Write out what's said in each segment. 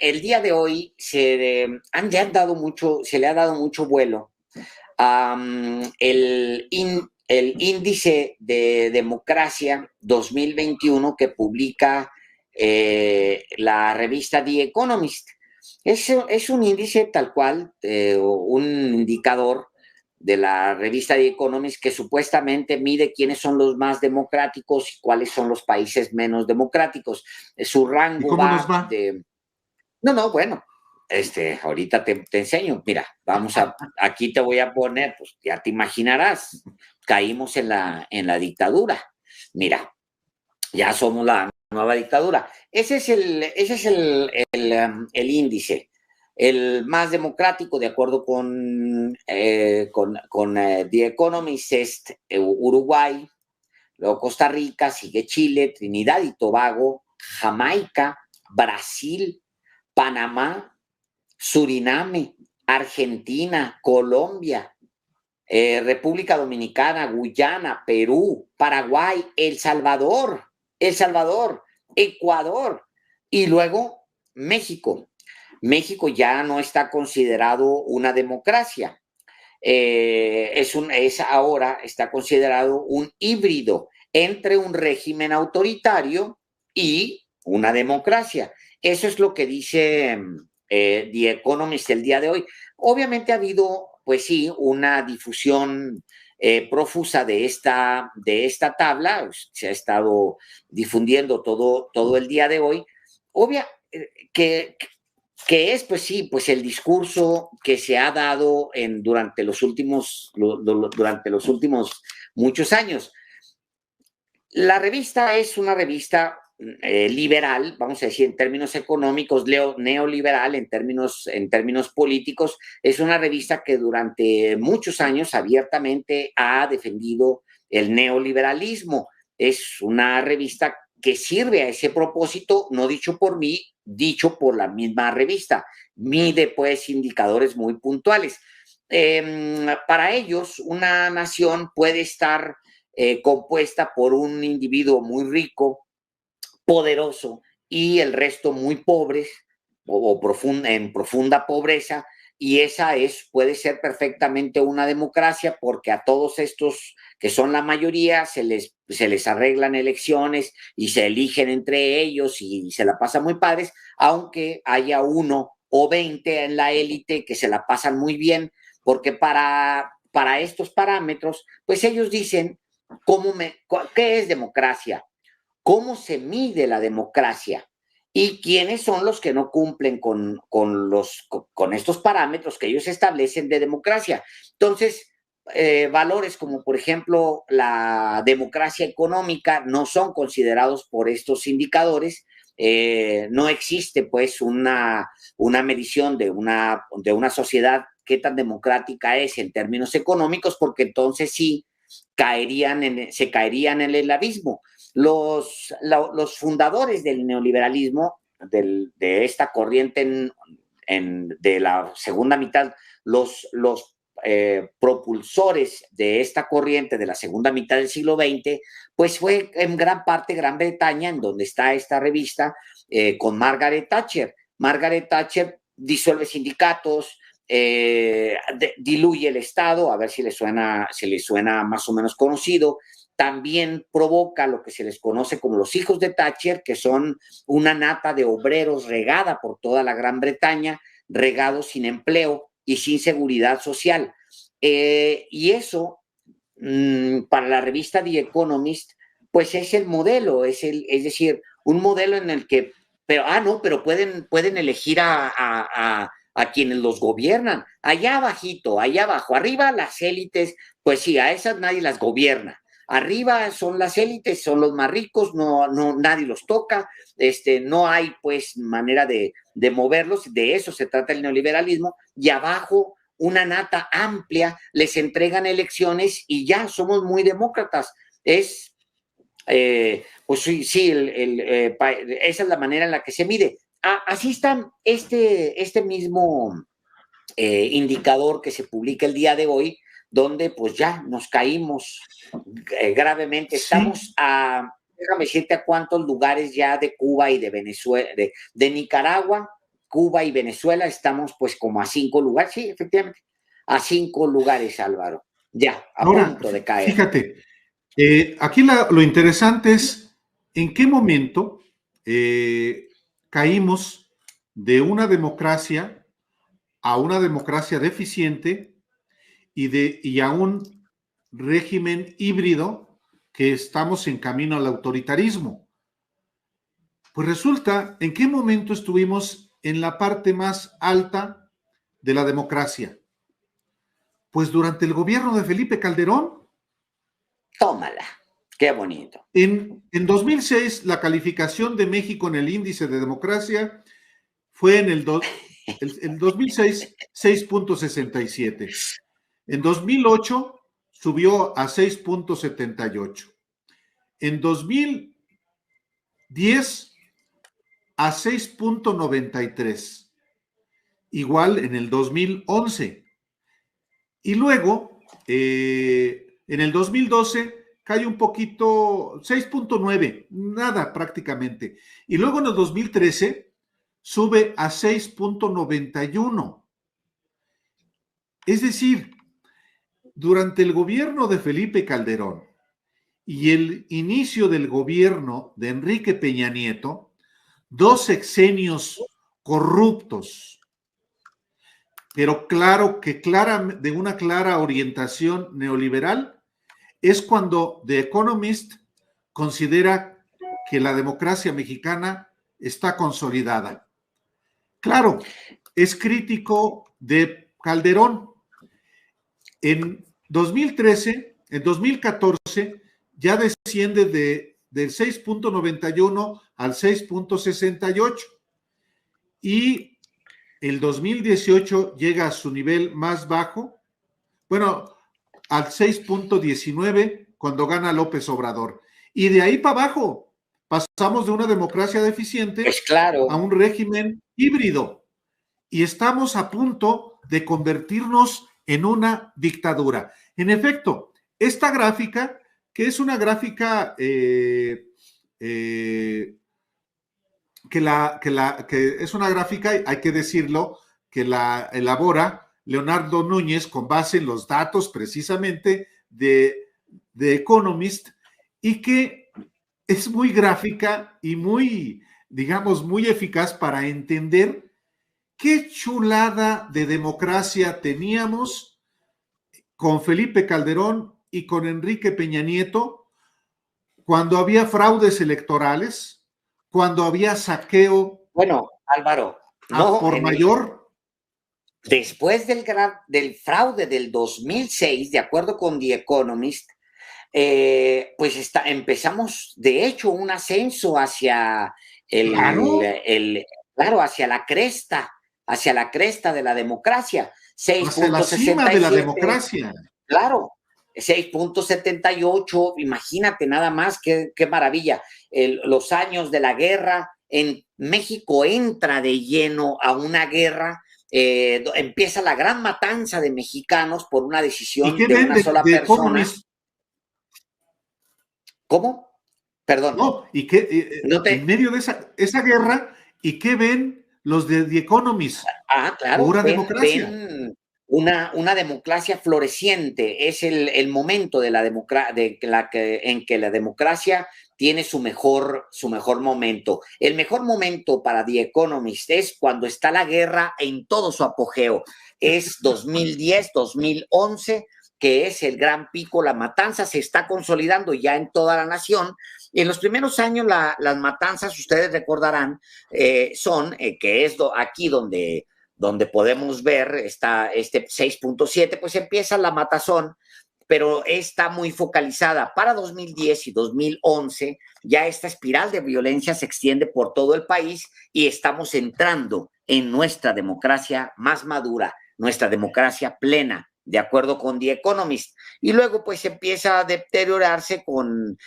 el día de hoy se le ha dado mucho vuelo a el índice de democracia 2021 que publica la revista The Economist. Es un índice tal cual, un indicador de la revista The Economist que supuestamente mide quiénes son los más democráticos y cuáles son los países menos democráticos. Su ¿Y rango cómo nos va va? de... No, no, bueno, ahorita te enseño. Mira, aquí te voy a poner, pues ya te imaginarás, caímos en la dictadura. Mira, ya somos la nueva dictadura. Ese es el índice, el más democrático, de acuerdo con The Economist, es Uruguay, luego Costa Rica, sigue Chile, Trinidad y Tobago, Jamaica, Brasil, Panamá, Suriname, Argentina, Colombia, República Dominicana, Guyana, Perú, Paraguay, El Salvador, Ecuador y luego México. México ya no está considerado una democracia. Ahora está considerado un híbrido entre un régimen autoritario y una democracia. Eso es lo que dice The Economist el día de hoy. Obviamente ha habido, pues sí, una difusión profusa de esta tabla, se ha estado difundiendo todo el día de hoy. Obvia, que, que es, pues sí, pues el discurso que se ha dado durante los últimos muchos años. La revista es una revista liberal, vamos a decir, en términos económicos, neoliberal, en términos políticos. Es una revista que durante muchos años abiertamente ha defendido el neoliberalismo. Es una revista que sirve a ese propósito, no dicho por mí, dicho por la misma revista. Mide, pues, indicadores muy puntuales. Para ellos, una nación puede estar compuesta por un individuo muy rico, poderoso, y el resto muy pobres en profunda pobreza, y puede ser perfectamente una democracia, porque a todos estos que son la mayoría se les arreglan elecciones y se eligen entre ellos y se la pasan muy padres, aunque haya uno o 20 en la élite que se la pasan muy bien, porque para estos parámetros, pues ellos dicen, ¿qué es democracia? ¿Cómo se mide la democracia? ¿Y quiénes son los que no cumplen con estos parámetros que ellos establecen de democracia? Entonces, valores como, por ejemplo, la democracia económica no son considerados por estos indicadores. No existe, pues, una medición de una sociedad qué tan democrática es en términos económicos, porque entonces sí se caerían en el abismo. Los fundadores del neoliberalismo, de esta corriente de la segunda mitad, los propulsores de esta corriente de la segunda mitad del siglo XX, pues fue en gran parte Gran Bretaña, en donde está esta revista, con Margaret Thatcher. Margaret Thatcher disuelve sindicatos, diluye el Estado, a ver si le suena más o menos conocido. También provoca lo que se les conoce como los hijos de Thatcher, que son una nata de obreros regada por toda la Gran Bretaña, regados sin empleo y sin seguridad social. Y eso, para la revista The Economist, pues es el modelo, es decir, un modelo en el que, pero pueden elegir a quienes los gobiernan, allá abajito, allá abajo, arriba las élites, pues sí, a esas nadie las gobierna. Arriba son las élites, son los más ricos, nadie los toca, no hay pues manera de moverlos, de eso se trata el neoliberalismo, y abajo una nata amplia, les entregan elecciones y ya somos muy demócratas. Pues sí, sí, esa es la manera en la que se mide. Así está este mismo indicador que se publica el día de hoy, donde pues ya nos caímos gravemente. Sí, Déjame decirte a cuántos lugares ya de Cuba y de Venezuela, de Nicaragua, Cuba y Venezuela estamos pues como a 5 lugares, sí, efectivamente, a 5 lugares, Álvaro, ya, a Ahora, punto de caer. fíjate, aquí lo interesante es en qué momento caímos de una democracia a una democracia deficiente y a un régimen híbrido que estamos en camino al autoritarismo. Pues resulta, ¿en qué momento estuvimos en la parte más alta de la democracia? Pues durante el gobierno de Felipe Calderón. Tómala, qué bonito. En 2006, la calificación de México en el índice de democracia fue en el 2006 6.67. En 2008 subió a 6.78. En 2010 a 6.93. Igual en el 2011. Y luego, en el 2012 cae un poquito, 6.9, nada prácticamente. Y luego en el 2013 sube a 6.91. Es decir, durante el gobierno de Felipe Calderón y el inicio del gobierno de Enrique Peña Nieto, dos sexenios corruptos, pero claro que de una clara orientación neoliberal, es cuando The Economist considera que la democracia mexicana está consolidada. Claro, es crítico de Calderón. En 2013, en 2014, ya desciende del 6.91 al 6.68 y el 2018 llega a su nivel más bajo, bueno, al 6.19 cuando gana López Obrador. Y de ahí para abajo pasamos de una democracia deficiente Es claro. a un régimen híbrido y estamos a punto de convertirnos en una dictadura. En efecto, esta gráfica, que es una gráfica que es una gráfica, hay que decirlo, que la elabora Leonardo Núñez con base en los datos precisamente de Economist y que es muy gráfica y muy, digamos, muy eficaz para entender qué chulada de democracia teníamos con Felipe Calderón y con Enrique Peña Nieto cuando había fraudes electorales, cuando había saqueo Bueno, Álvaro, a no, por mayor. después del fraude del 2006, de acuerdo con The Economist, pues empezamos, de hecho, un ascenso hacia Claro, claro, hacia la cresta de la democracia. hacia la cima de la 6.67, democracia. claro, 6.78, imagínate nada más, qué maravilla. Los años de la guerra, en México entra de lleno a una guerra, empieza la gran matanza de mexicanos por una ¿Y decisión qué de ven una sola de persona. Economist? ¿Cómo? Perdón. No, y que No en te. medio de esa guerra, ¿y qué ven los de The Economist? Claro, Pura democracia. ven una democracia floreciente. Es el momento de la en que la democracia tiene su mejor momento. El mejor momento para The Economist es cuando está la guerra en todo su apogeo. Es 2010, 2011, que es el gran pico. La matanza se está consolidando ya en toda la nación. Y en los primeros años, las matanzas, ustedes recordarán, que es aquí donde podemos ver este 6.7, pues empieza la matazón, pero está muy focalizada. Para 2010 y 2011, ya esta espiral de violencia se extiende por todo el país y estamos entrando en nuestra democracia más madura, nuestra democracia plena, de acuerdo con The Economist. Y luego pues empieza a deteriorarse con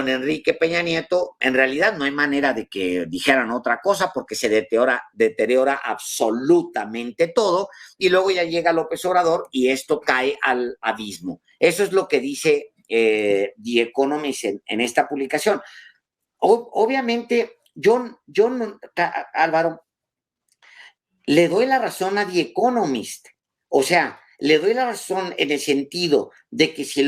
Enrique Peña Nieto. En realidad no hay manera de que dijeran otra cosa porque se deteriora absolutamente todo y luego ya llega López Obrador y esto cae al abismo. Eso es lo que dice The Economist en esta publicación. Obviamente, Álvaro, le doy la razón a The Economist. O sea, le doy la razón en el sentido de que si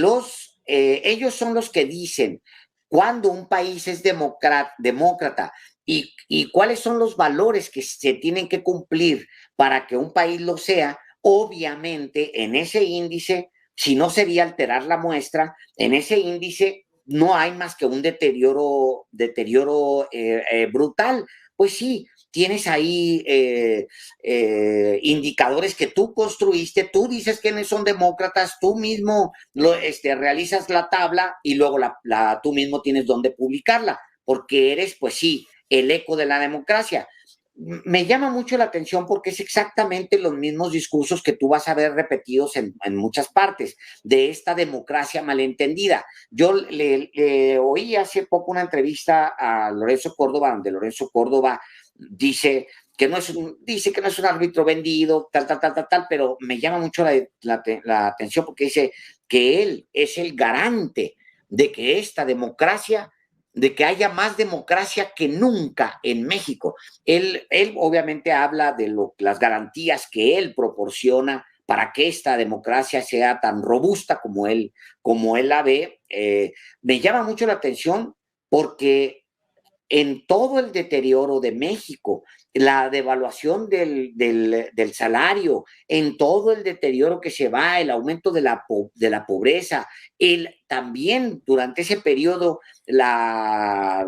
ellos son los que dicen cuándo un país es demócrata y cuáles son los valores que se tienen que cumplir para que un país lo sea, obviamente en ese índice, si no sería alterar la muestra, en ese índice no hay más que un deterioro brutal. Pues sí, tienes ahí indicadores que tú construiste, tú dices quiénes son demócratas, tú mismo realizas la tabla y luego tú mismo tienes dónde publicarla, porque eres, pues sí, el eco de la democracia. Me llama mucho la atención porque es exactamente los mismos discursos que tú vas a ver repetidos en muchas partes de esta democracia malentendida. Yo le oí hace poco una entrevista a Lorenzo Córdoba, donde Lorenzo Córdoba dice que no es un árbitro vendido, tal, pero me llama mucho la atención porque dice que él es el garante de que esta democracia, de que haya más democracia que nunca en México. Él obviamente habla de las garantías que él proporciona para que esta democracia sea tan robusta como él la ve. Me llama mucho la atención porque en todo el deterioro de México, la devaluación del salario, en todo el deterioro que se va, el aumento de la pobreza, también durante ese periodo la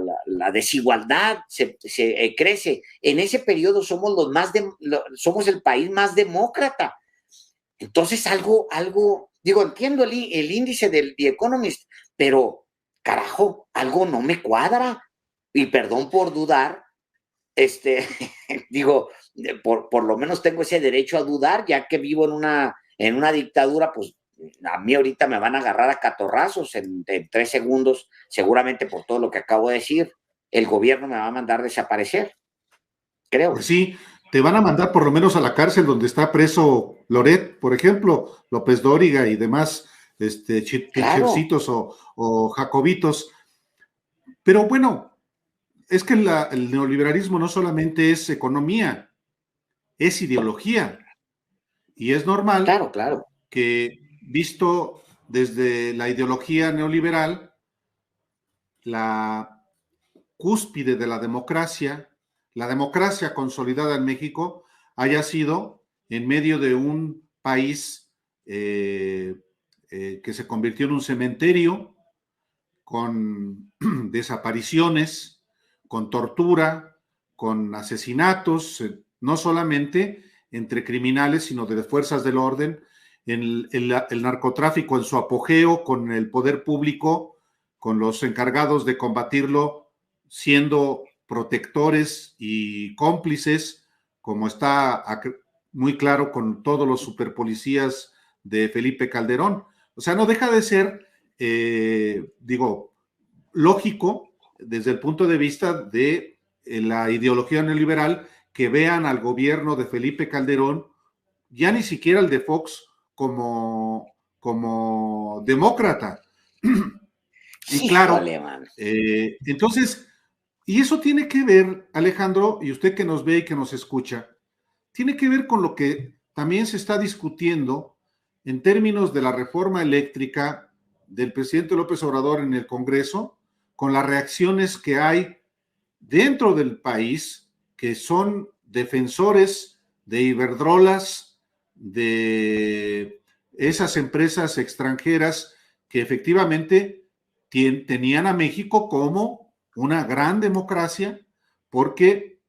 desigualdad se crece. En ese periodo somos el país más demócrata. Entonces, digo, entiendo el índice del The Economist, pero carajo, algo no me cuadra. Y perdón por dudar, digo, por lo menos tengo ese derecho a dudar, ya que vivo en una dictadura, pues a mí ahorita me van a agarrar a catorrazos en 3 segundos, seguramente por todo lo que acabo de decir. El gobierno me va a mandar desaparecer, creo. Pues sí, te van a mandar por lo menos a la cárcel donde está preso Loret, por ejemplo, López Dóriga y demás Claro. o jacobitos. Pero bueno, es que el neoliberalismo no solamente es economía, es ideología. Y es normal Claro. que, visto desde la ideología neoliberal, la cúspide de la democracia consolidada en México, haya sido en medio de un país que se convirtió en un cementerio, con desapariciones, con tortura, con asesinatos, no solamente entre criminales, sino de fuerzas del orden, el narcotráfico en su apogeo, con el poder público, con los encargados de combatirlo, siendo protectores y cómplices, como está muy claro con todos los superpolicías de Felipe Calderón. O sea, no deja de ser lógico desde el punto de vista de la ideología neoliberal que vean al gobierno de Felipe Calderón, ya ni siquiera el de Fox, como demócrata. Y claro, Híjole, man. entonces, y eso tiene que ver, Alejandro, y usted que nos ve y que nos escucha, tiene que ver con lo que también se está discutiendo en términos de la reforma eléctrica del presidente López Obrador en el Congreso, con las reacciones que hay dentro del país, que son defensores de Iberdrolas, de esas empresas extranjeras que efectivamente tenían a México como una gran democracia porque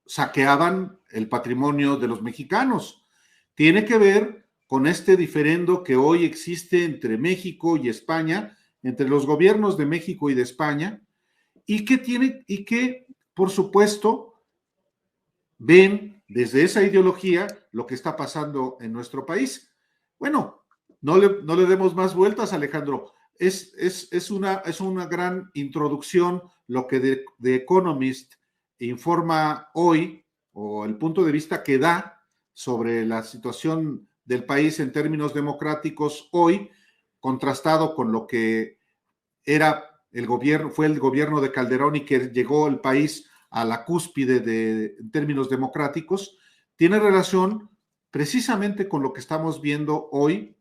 saqueaban el patrimonio de los mexicanos. Tiene que ver con este diferendo que hoy existe entre México y España, entre los gobiernos de México y de España, y que por supuesto, ven desde esa ideología lo que está pasando en nuestro país. Bueno, no le demos más vueltas, Alejandro. Es una gran introducción lo que The Economist informa hoy, o el punto de vista que da sobre la situación del país en términos democráticos hoy, contrastado con lo que fue el gobierno de Calderón y que llegó el país a la cúspide en términos democráticos. tiene relación precisamente con lo que estamos viendo hoy,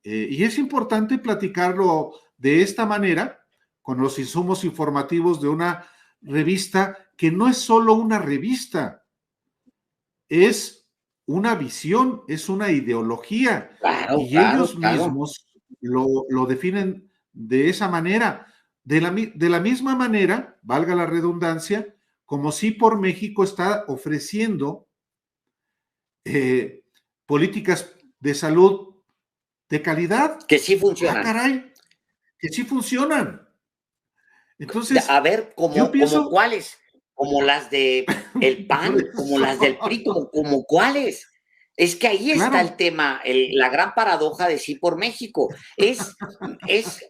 y es importante platicarlo de esta manera, con los insumos informativos de una revista que no es solo una revista, es una visión, es una ideología, Claro, y claro, ellos claro. mismos lo definen de esa manera. De la misma manera, valga la redundancia, como si por México está ofreciendo políticas de salud de calidad. Que sí Ah, funcionan. caray, que sí funcionan. Entonces, A ver, yo como pienso, cuáles, como las de el por PAN, como eso, las del PRI, como cuáles. Es que ahí está el claro, tema, la gran paradoja de Sí por México.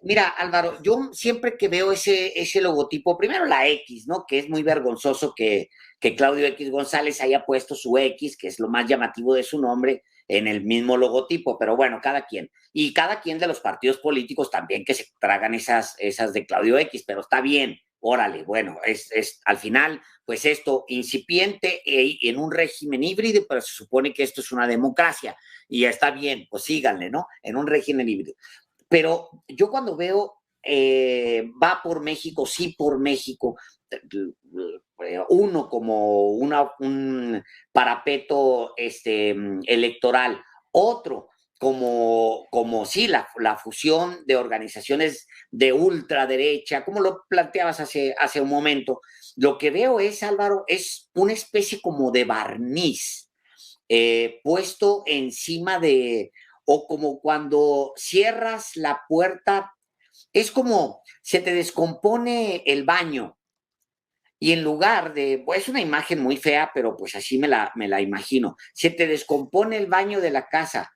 Mira, Álvaro, yo siempre que veo ese logotipo, primero la X, ¿no? Que es muy vergonzoso que Claudio X González haya puesto su X, que es lo más llamativo de su nombre, en el mismo logotipo, pero bueno, cada quien. Y cada quien de los partidos políticos también que se tragan esas de Claudio X, pero está bien, órale, bueno, al final, pues esto incipiente en un régimen híbrido, pero se supone que esto es una democracia y está bien, pues síganle, ¿no? En un régimen híbrido. Pero yo cuando veo va por México, sí por México, uno como un parapeto electoral, otro como sí, la fusión de organizaciones de ultraderecha, como lo planteabas hace un momento, lo que veo es, Álvaro, es una especie como de barniz puesto encima o como cuando cierras la puerta, es como se te descompone el baño y en lugar de, pues es una imagen muy fea, pero pues así me la imagino, se te descompone el baño de la casa,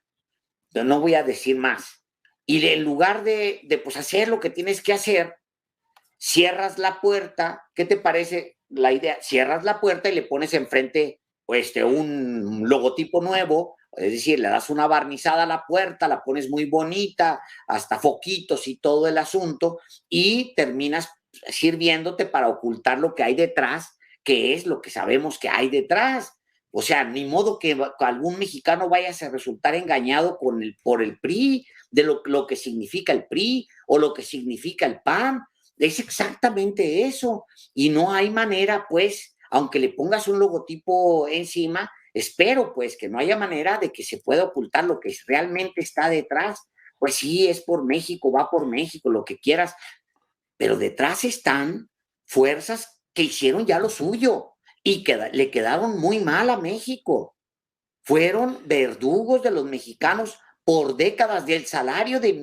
pero no voy a decir más. Y en lugar de pues hacer lo que tienes que hacer, cierras la puerta, ¿qué te parece la idea? Cierras la puerta y le pones enfrente pues, un logotipo nuevo, es decir, le das una barnizada a la puerta, la pones muy bonita, hasta foquitos y todo el asunto, y terminas sirviéndote para ocultar lo que hay detrás, que es lo que sabemos que hay detrás. O sea, ni modo que algún mexicano vaya a resultar engañado por el PRI, de lo que significa el PRI o lo que significa el PAN. Es exactamente eso. Y no hay manera, pues, aunque le pongas un logotipo encima, espero, pues, que no haya manera de que se pueda ocultar lo que realmente está detrás. Pues sí, es por México, va por México, lo que quieras, pero detrás están fuerzas que hicieron ya lo suyo y que le quedaron muy mal a México. Fueron verdugos de los mexicanos por décadas del salario de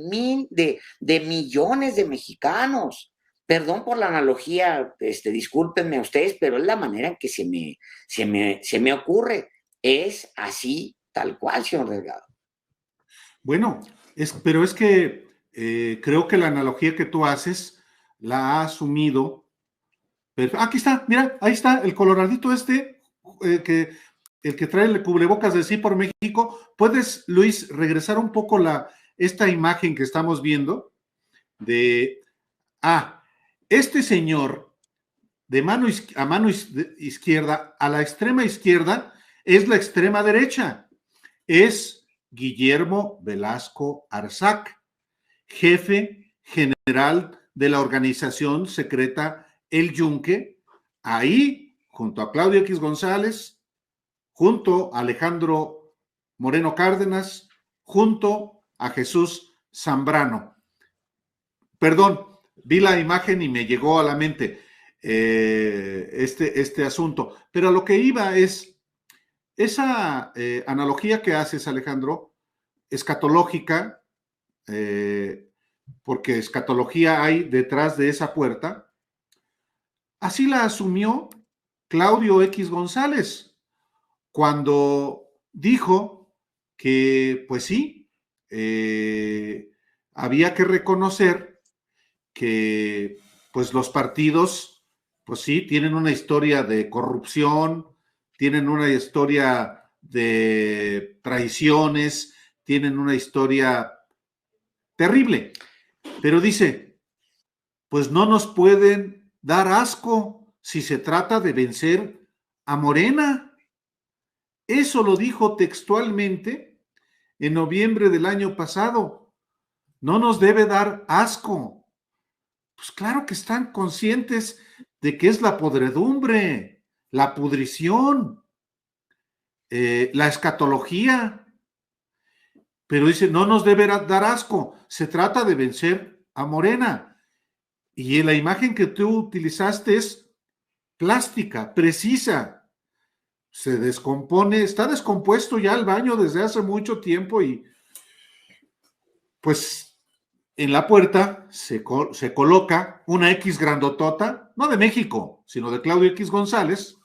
millones de mexicanos. Perdón por la analogía, discúlpenme a ustedes, pero es la manera en que se me ocurre. Es así, tal cual, señor Delgado. bueno, pero es que creo que la analogía que tú haces la ha asumido. Aquí está, mira, ahí está el coloradito que el que trae el cubrebocas de Sí por México. ¿Puedes, Luis, regresar un poco esta imagen que estamos viendo de, este señor de a mano izquierda, a la extrema izquierda, es la extrema derecha, es Guillermo Velasco Arzac, jefe general de la organización secreta El Yunque, ahí, junto a Claudio X González, junto a Alejandro Moreno Cárdenas, junto a Jesús Zambrano. Perdón, vi la imagen y me llegó a la mente este asunto, pero a lo que iba es esa analogía que haces, Alejandro, escatológica, porque escatología hay detrás de esa puerta, así la asumió Claudio X González cuando dijo que, pues sí, había que reconocer que pues los partidos, pues sí, tienen una historia de corrupción, tienen una historia de traiciones, tienen una historia terrible, pero dice, pues no nos pueden dar asco si se trata de vencer a Morena. Eso lo dijo textualmente en noviembre del año pasado. No nos debe dar asco. Pues claro que están conscientes de que es la podredumbre, la pudrición, la escatología. Pero dice, no nos debe dar asco. Se trata de vencer a Morena. Y la imagen que tú utilizaste es plástica, precisa. Se descompone, está descompuesto ya el baño desde hace mucho tiempo y pues en la puerta se coloca una X grandotota, no de México, sino de Claudio X González.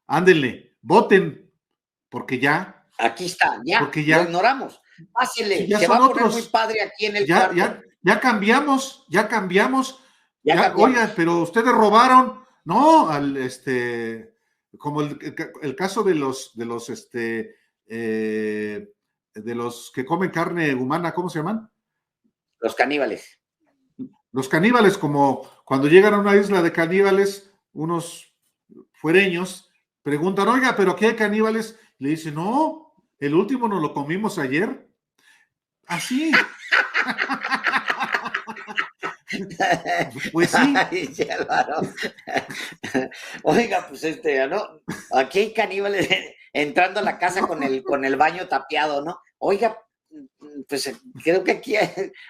Ándenle, voten, porque ya, Aquí está, ya, porque lo ya, ignoramos. sí, Pásele, ya se va son a poner muy otros, padre aquí en el ya, cuarto. ya cambiamos, ya cambiamos, Ya ya, cambiamos. oigan, pero ustedes robaron, no, como el caso de los que comen carne humana, ¿cómo se llaman? Los caníbales. Los caníbales, como cuando llegan a una isla de caníbales, unos fuereños preguntan, oiga, ¿pero qué hay caníbales? Le dicen, no, el último nos lo comimos ayer. Así. Pues sí. Dice Álvaro. Oiga, pues ¿no? Aquí hay caníbales entrando a la casa con el baño tapiado, ¿no? Oiga, pues creo que aquí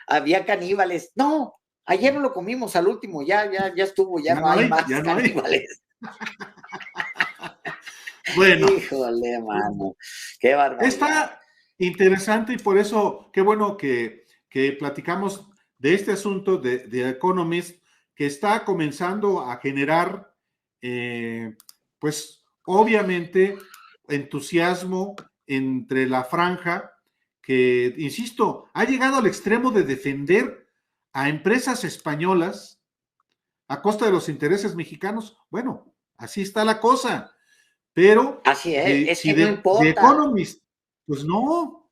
había caníbales. No, ayer no lo comimos al último, ya estuvo, ya no hay más Ya no hay. caníbales. Bueno. Híjole, mano, qué barbaridad. Está interesante y por eso qué bueno que platicamos de este asunto de Economist, que está comenzando a generar, pues obviamente, entusiasmo entre la franja que, insisto, ha llegado al extremo de defender a empresas españolas a costa de los intereses mexicanos. Bueno, así está la cosa. Pero Así es si que no de importa. Economist, pues no,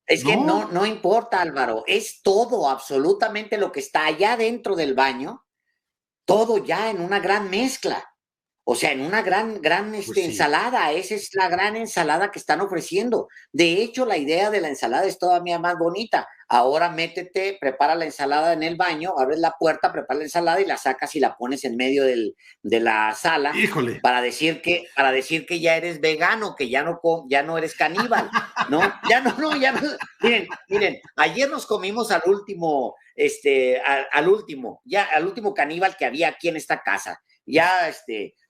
Es que no. no importa, Álvaro, es todo, absolutamente lo que está allá dentro del baño, todo ya en una gran mezcla. O sea, en una gran Pues sí. ensalada, esa es la gran ensalada que están ofreciendo. De hecho, la idea de la ensalada es todavía más bonita. Ahora métete, prepara la ensalada en el baño, abres la puerta, prepara la ensalada y la sacas y la pones en medio de la sala Híjole. para decir que ya eres vegano, que ya no eres caníbal, ¿no? Ya no, ya no. Miren, ayer nos comimos al último, al último caníbal que había aquí en esta casa. Ya,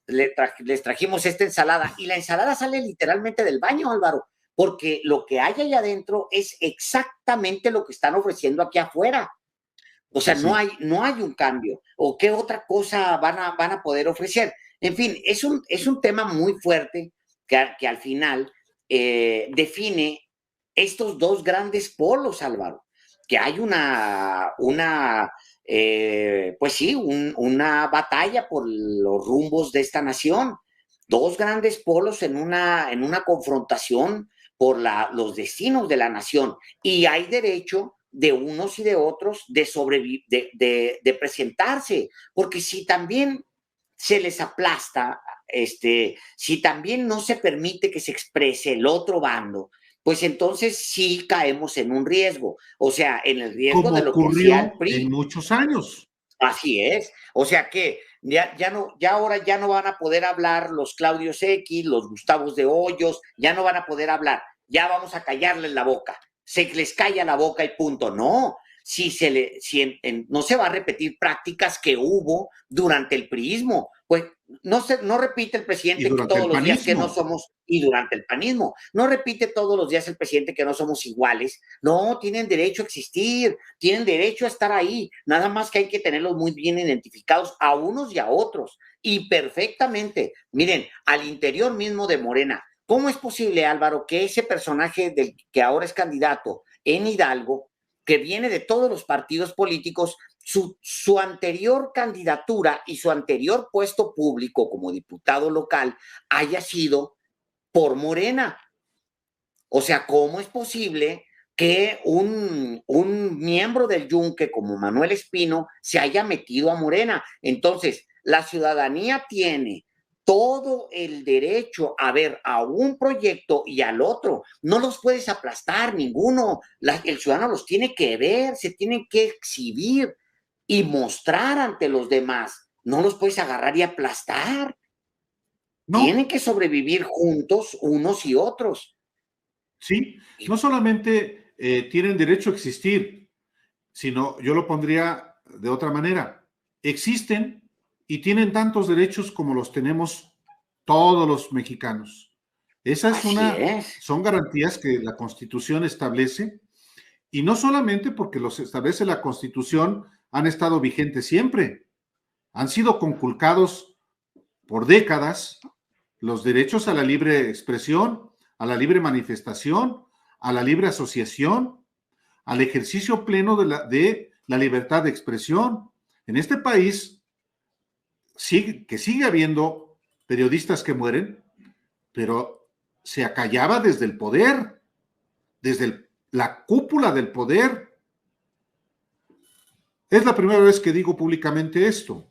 les trajimos esta ensalada y la ensalada sale literalmente del baño, Álvaro, porque lo que hay allá adentro es exactamente lo que están ofreciendo aquí afuera. O sea, Pues sí. no hay un cambio. ¿O qué otra cosa van a poder ofrecer? En fin, es un tema muy fuerte que al final define estos dos grandes polos, Álvaro, que hay pues sí, una batalla por los rumbos de esta nación. Dos grandes polos en una confrontación por los destinos de la nación. Y hay derecho de unos y de otros de presentarse, porque si también se les aplasta, si también no se permite que se exprese el otro bando, pues entonces sí caemos en un riesgo, o sea, en el riesgo Como de lo que hacía el ocurrió en PRI. muchos años. Así es, o sea que ya ahora ya no van a poder hablar los Claudios X, los Gustavos de Hoyos, ya no van a poder hablar, ya vamos a callarles la boca, se les calla la boca y punto. No, no se va a repetir prácticas que hubo durante el priismo, pues no repite el Y presidente que durante todos el los días que no panismo. somos, y durante el panismo, no repite todos los días el presidente que no somos iguales, no, tienen derecho a existir, tienen derecho a estar ahí, nada más que hay que tenerlos muy bien identificados a unos y a otros, y perfectamente, miren, al interior mismo de Morena, ¿cómo es posible, Álvaro, que ese personaje del que ahora es candidato en Hidalgo, que viene de todos los partidos políticos, su anterior candidatura y su anterior puesto público como diputado local haya sido por Morena? O sea, ¿cómo es posible que un miembro del Yunque como Manuel Espino se haya metido a Morena? Entonces, la ciudadanía tiene todo el derecho a ver a un proyecto y al otro. No los puedes aplastar ninguno. El ciudadano los tiene que ver, se tienen que exhibir y mostrar ante los demás. No los puedes agarrar y aplastar. No, Tienen que sobrevivir juntos unos y otros. sí, no solamente tienen derecho a existir, sino yo lo pondría de otra manera. Existen y tienen tantos derechos como los tenemos todos los mexicanos. Esa es Así una, es. son garantías que la Constitución establece, y no solamente porque los establece la Constitución, han estado vigentes siempre, han sido conculcados por décadas los derechos a la libre expresión, a la libre manifestación, a la libre asociación, al ejercicio pleno de la libertad de expresión. En este país sigue habiendo periodistas que mueren, pero se acallaba desde el poder, desde la cúpula del poder. Es la primera vez que digo públicamente esto,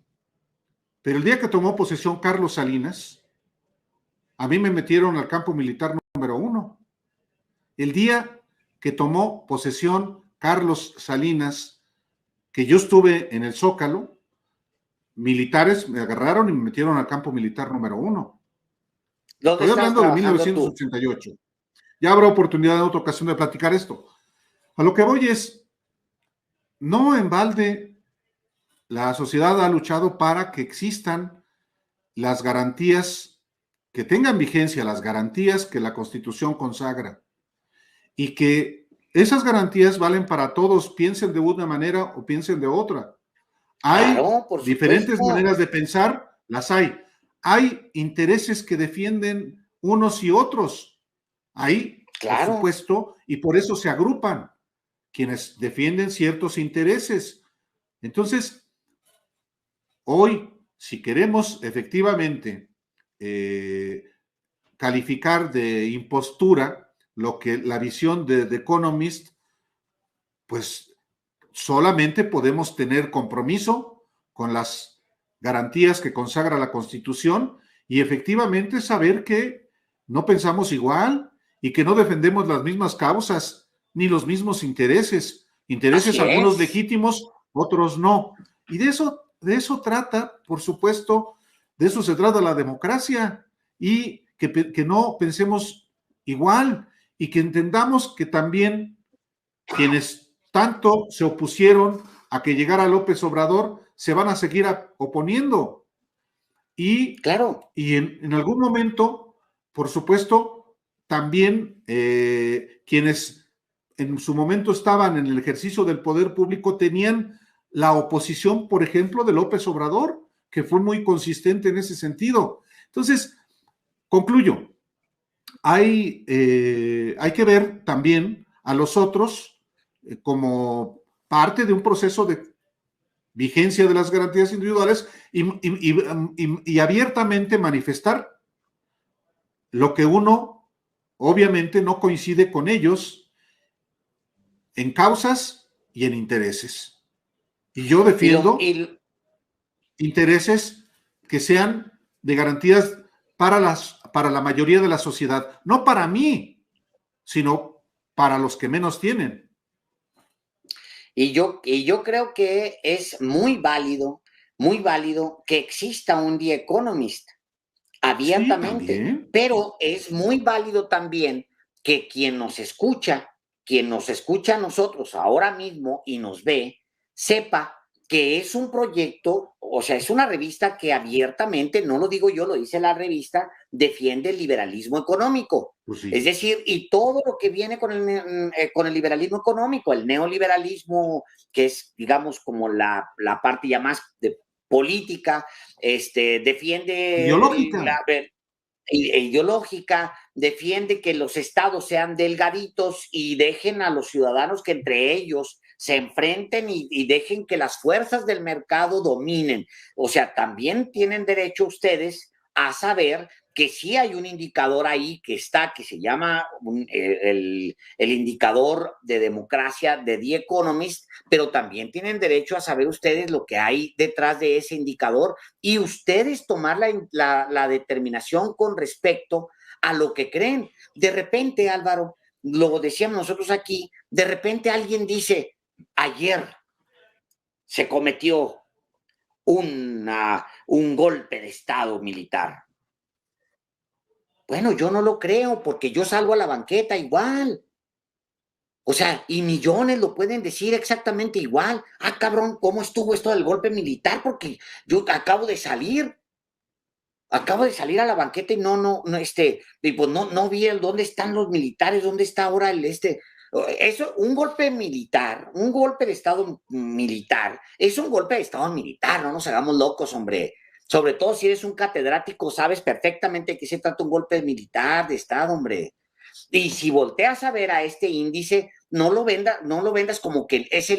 pero el día que tomó posesión Carlos Salinas, a mí me metieron al campo militar número 1. El día que tomó posesión Carlos Salinas, que yo estuve en el Zócalo, militares me agarraron y me metieron al campo militar número 1. ¿Dónde Estoy estás hablando de trabajando tú? 1988. Ya habrá oportunidad en otra ocasión de platicar esto. A lo que voy es, no en balde la sociedad ha luchado para que existan las garantías, que tengan vigencia las garantías que la Constitución consagra, y que esas garantías valen para todos, piensen de una manera o piensen de otra. Hay Claro, por diferentes supuesto. maneras de pensar, las hay. Hay intereses que defienden unos y otros. Hay, por Claro. supuesto, y por eso se agrupan quienes defienden ciertos intereses. Entonces, hoy, si queremos efectivamente calificar de impostura lo que la visión de The Economist, pues solamente podemos tener compromiso con las garantías que consagra la Constitución y efectivamente saber que no pensamos igual y que no defendemos las mismas causas ni los mismos intereses. Intereses Así algunos es. legítimos, otros no. Y de eso trata, por supuesto, de eso se trata la democracia, y que no pensemos igual y que entendamos que también quienes tanto se opusieron a que llegara López Obrador se van a seguir oponiendo. Y, Claro. y en algún momento, por supuesto, también quienes en su momento estaban en el ejercicio del poder público tenían la oposición, por ejemplo, de López Obrador, que fue muy consistente en ese sentido. Entonces, concluyo, hay que ver también a los otros como parte de un proceso de vigencia de las garantías individuales y abiertamente manifestar lo que uno obviamente no coincide con ellos en causas y en intereses. Y yo Y lo, defiendo y, intereses que sean de garantías para la mayoría de la sociedad, no para mí, sino para los que menos tienen. y yo creo que es muy válido que exista un The Economist Sí, abiertamente, también. pero es muy válido también que quien nos escucha a nosotros ahora mismo y nos ve, sepa que es un proyecto, o sea, es una revista que abiertamente, no lo digo yo, lo dice la revista, defiende el liberalismo económico. Pues Es sí. decir, y todo lo que viene con el liberalismo económico, el neoliberalismo, que es, digamos, como la parte ya más de política, defiende Ideológica. ideológica, defiende que los estados sean delgaditos y dejen a los ciudadanos que entre ellos se enfrenten y dejen que las fuerzas del mercado dominen. O sea, también tienen derecho ustedes a saber que sí hay un indicador ahí que se llama el indicador de democracia de The Economist, pero también tienen derecho a saber ustedes lo que hay detrás de ese indicador y ustedes tomar la determinación con respecto a lo que creen. De repente, Álvaro, lo decíamos nosotros aquí, de repente alguien dice, ayer se cometió un golpe de Estado militar. Bueno, yo no lo creo porque yo salgo a la banqueta igual. O sea, y millones lo pueden decir exactamente igual. Ah, cabrón, ¿cómo estuvo esto del golpe militar? Porque yo acabo de salir a la banqueta y no, y pues no vi dónde están los militares, dónde está ahora eso, un golpe militar, un golpe de Estado militar, es un golpe de Estado militar, no nos hagamos locos, hombre. Sobre todo si eres un catedrático, sabes perfectamente de qué se trata un golpe militar de Estado, hombre. Y si volteas a ver a este índice, no lo vendas como que es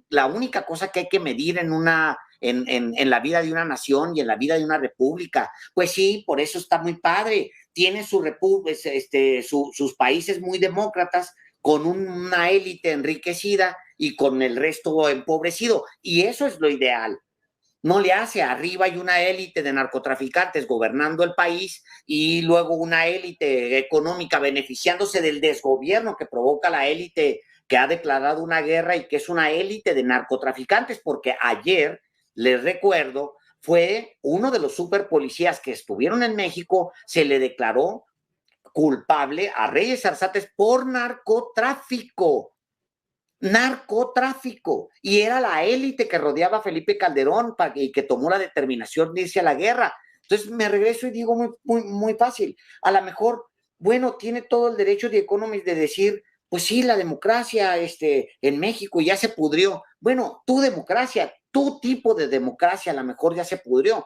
la única cosa que hay que medir en la vida de una nación y en la vida de una república. Pues sí, por eso está muy padre. Tiene sus países muy demócratas, con una élite enriquecida y con el resto empobrecido. Y eso es lo ideal. No le hace, arriba hay una élite de narcotraficantes gobernando el país y luego una élite económica beneficiándose del desgobierno que provoca la élite que ha declarado una guerra y que es una élite de narcotraficantes, porque ayer, les recuerdo, fue uno de los superpolicías que estuvieron en México, se le declaró culpable a Reyes Arzates por narcotráfico. Y era la élite que rodeaba a Felipe Calderón y que tomó la determinación de irse a la guerra. Entonces me regreso y digo muy fácil, a lo mejor, bueno, tiene todo el derecho de Economist de decir, pues sí, la democracia en México ya se pudrió. Bueno, tu democracia, tu tipo de democracia a lo mejor ya se pudrió,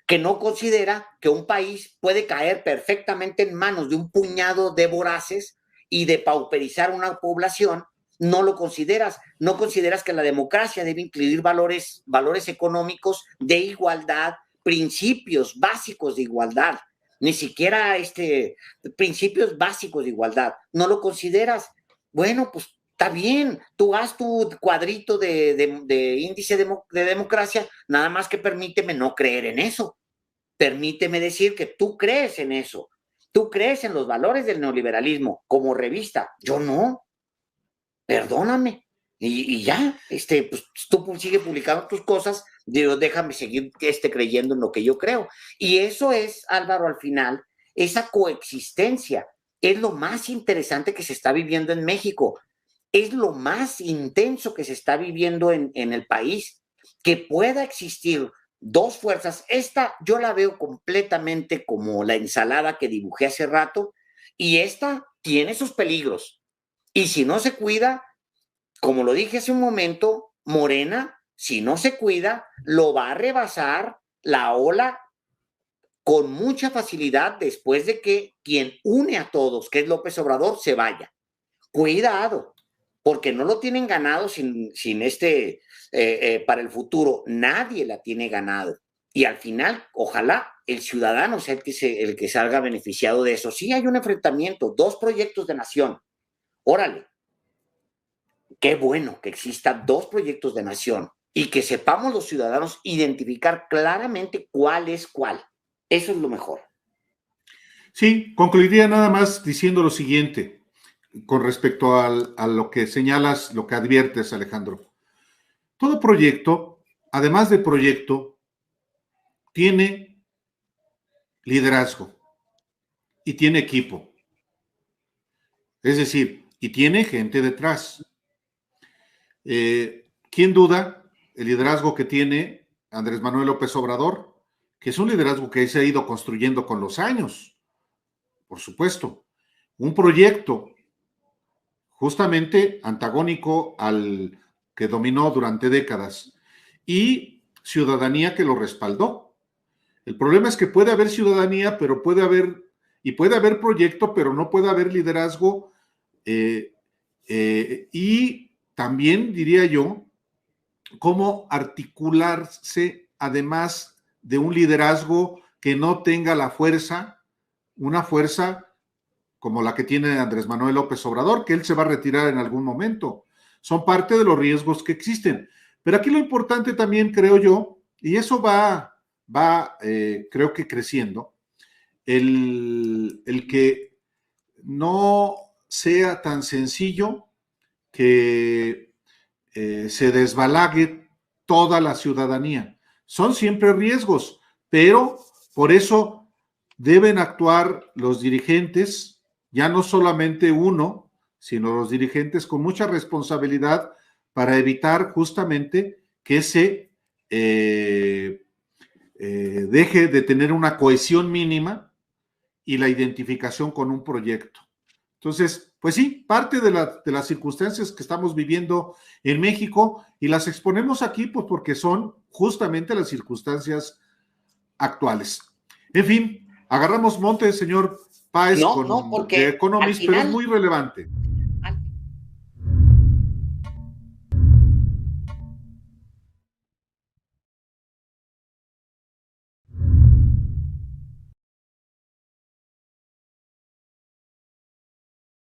que no considera que un país puede caer perfectamente en manos de un puñado de voraces y de pauperizar una población. No lo consideras, no consideras que la democracia debe incluir valores económicos de igualdad, principios básicos de igualdad, ni siquiera principios básicos de igualdad, no lo consideras. Bueno, pues está bien, tú haz tu cuadrito de índice de democracia, nada más que permíteme no creer en eso. Permíteme decir que tú crees en eso. Tú crees en los valores del neoliberalismo como revista. Yo no. Perdóname. Y ya, pues tú sigue publicando tus cosas, Dios, déjame seguir creyendo en lo que yo creo. Y eso es, Álvaro, al final, esa coexistencia es lo más interesante que se está viviendo en México. Es lo más intenso que se está viviendo en el país. Que pueda existir dos fuerzas. Esta yo la veo completamente como la ensalada que dibujé hace rato, y esta tiene sus peligros. Y si no se cuida, como lo dije hace un momento, Morena, si no se cuida, lo va a rebasar la ola con mucha facilidad después de que quien une a todos, que es López Obrador, se vaya. Cuidado, porque no lo tienen ganado sin para el futuro. Nadie la tiene ganado. Y al final, ojalá el ciudadano sea el que salga beneficiado de eso. Sí hay un enfrentamiento, dos proyectos de nación. Órale, qué bueno que existan dos proyectos de nación y que sepamos los ciudadanos identificar claramente cuál es cuál. Eso es lo mejor. Sí, concluiría nada más diciendo lo siguiente con respecto a lo que señalas, lo que adviertes, Alejandro. Todo proyecto, además de proyecto, tiene liderazgo y tiene equipo. Es decir, y tiene gente detrás. ¿Quién duda el liderazgo que tiene Andrés Manuel López Obrador? Que es un liderazgo que se ha ido construyendo con los años, por supuesto. Un proyecto justamente antagónico al que dominó durante décadas y ciudadanía que lo respaldó. El problema es que puede haber ciudadanía, pero puede haber proyecto, pero no puede haber liderazgo. Y también diría yo, cómo articularse además de un liderazgo que no tenga la fuerza una fuerza como la que tiene Andrés Manuel López Obrador, que él se va a retirar en algún momento. Son parte de los riesgos que existen. Pero aquí lo importante también, creo yo, y eso va creo que creciendo, el que no sea tan sencillo que se desbalague toda la ciudadanía. Son siempre riesgos, pero por eso deben actuar los dirigentes, ya no solamente uno, sino los dirigentes con mucha responsabilidad para evitar justamente que se deje de tener una cohesión mínima y la identificación con un proyecto. Entonces, pues sí, parte de las circunstancias que estamos viviendo en México y las exponemos aquí, pues porque son justamente las circunstancias actuales. En fin, agarramos monte, señor Páez, No, con no, The porque al Economist, pero es final, muy relevante.